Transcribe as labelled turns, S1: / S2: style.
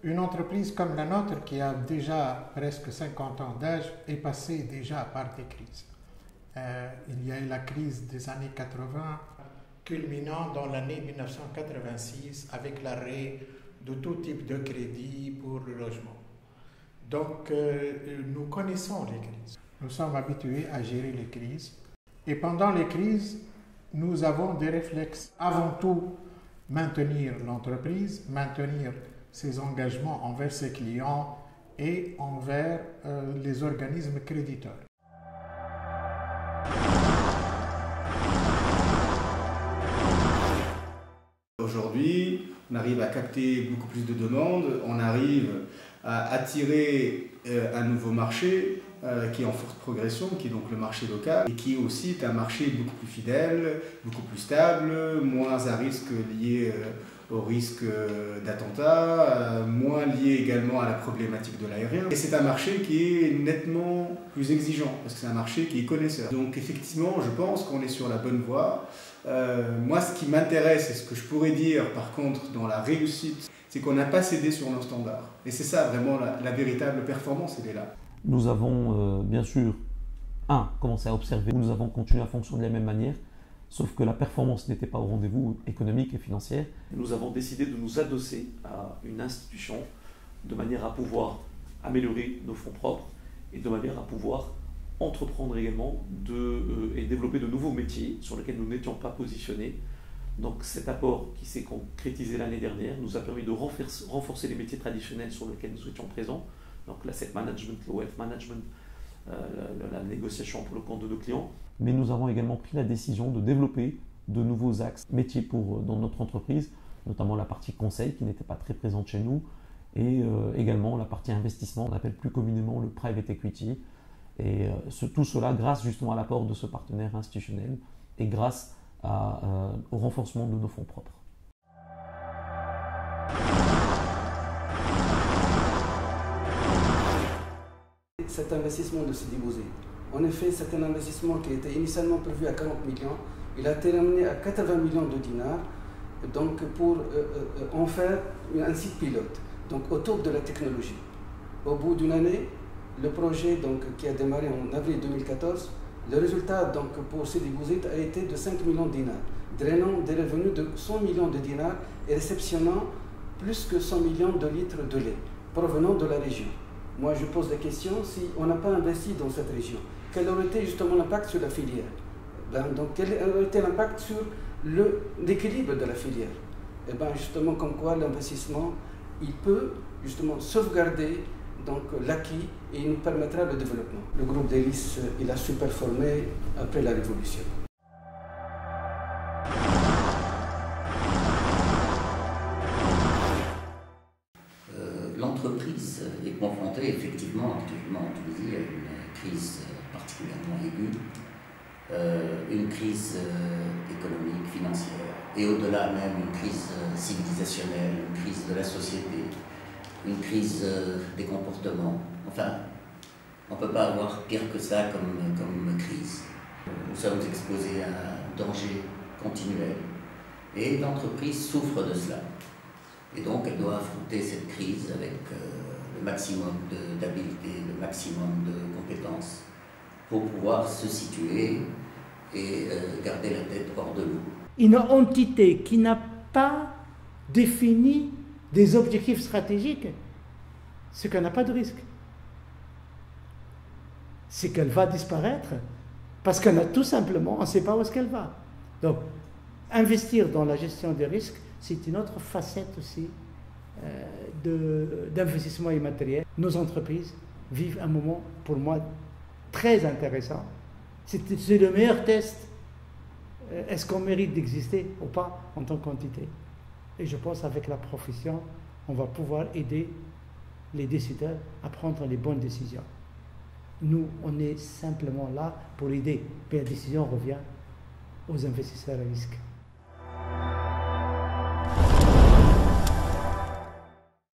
S1: Une entreprise comme la nôtre, qui a déjà presque 50 ans d'âge, est passée déjà par des crises. Il y a eu la crise des années 80, culminant dans l'année 1986 avec l'arrêt de tout type de crédit pour le logement. Donc, nous connaissons les crises. Nous sommes habitués à gérer les crises. Et pendant les crises, nous avons des réflexes. Avant tout, maintenir l'entreprise, maintenir ses engagements envers ses clients et envers les organismes créditeurs.
S2: Aujourd'hui, on arrive à capter beaucoup plus de demandes, on arrive à attirer un nouveau marché qui est en forte progression, qui est donc le marché local, et qui aussi est un marché beaucoup plus fidèle, beaucoup plus stable, moins à risque lié au risque d'attentat, moins lié également à la problématique de l'aérien. Et c'est un marché qui est nettement plus exigeant, parce que c'est un marché qui est connaisseur. Donc effectivement, je pense qu'on est sur la bonne voie. Moi, ce qui m'intéresse et ce que je pourrais dire, par contre, dans la réussite, c'est qu'on n'a pas cédé sur nos standards. Et c'est ça, vraiment, la véritable performance, elle est là.
S3: Nous avons, bien sûr, commencé à observer. Nous avons continué à fonctionner de la même manière, sauf que la performance n'était pas au rendez-vous économique et financière. Nous avons décidé de nous adosser à une institution de manière à pouvoir améliorer nos fonds propres et de manière à pouvoir entreprendre également et développer de nouveaux métiers sur lesquels nous n'étions pas positionnés. Donc cet apport qui s'est concrétisé l'année dernière nous a permis de renforcer les métiers traditionnels sur lesquels nous étions présents, donc l'asset management, le wealth management, la négociation pour le compte de nos clients. Mais nous avons également pris la décision de développer de nouveaux axes métiers dans notre entreprise, notamment la partie conseil qui n'était pas très présente chez nous, et également la partie investissement, on appelle plus communément le private equity. Et tout cela grâce justement à l'apport de ce partenaire institutionnel et grâce au renforcement de nos fonds propres.
S4: Cet investissement de Sidi Bouzid, en effet, c'est un investissement qui était initialement prévu à 40 millions. Il a été ramené à 80 millions de dinars, donc pour en faire un site pilote, donc autour de la technologie. Au bout d'une année, le projet qui a démarré en avril 2014, le résultat pour Sidi Bouzid a été de 5 millions de dinars, drainant des revenus de 100 millions de dinars et réceptionnant plus que 100 millions de litres de lait provenant de la région. Moi, je pose la question, si on n'a pas investi dans cette région, quel aurait été justement l'impact sur la filière? Donc, quel aurait été l'impact sur l'équilibre de la filière? Et bien, justement, comme quoi l'investissement, il peut justement sauvegarder l'acquis et il nous permettra le développement. Le groupe d'hélice, il a su performer après la Révolution.
S5: L'entreprise est confrontée effectivement actuellement en Tunisie à une crise particulièrement aiguë, une crise économique, financière, et au-delà même une crise civilisationnelle, une crise de la société, une crise des comportements. Enfin, on ne peut pas avoir pire que ça comme crise. Nous sommes exposés à un danger continuel et l'entreprise souffre de cela. Et donc elle doit affronter cette crise avec le maximum d'habileté, le maximum de compétences pour pouvoir se situer et garder la tête hors de l'eau.
S6: Une entité qui n'a pas défini des objectifs stratégiques, c'est qu'elle n'a pas de risque. C'est qu'elle va disparaître parce qu'on a tout simplement, on ne sait pas où est-ce qu'elle va. Donc, investir dans la gestion des risques, c'est une autre facette aussi d'investissement immatériel. Nos entreprises vivent un moment, pour moi, très intéressant. C'est le meilleur test. Est-ce qu'on mérite d'exister ou pas en tant qu'entité? Et je pense qu'avec la profession, on va pouvoir aider les décideurs à prendre les bonnes décisions. Nous, on est simplement là pour aider, mais la décision revient aux investisseurs à risque.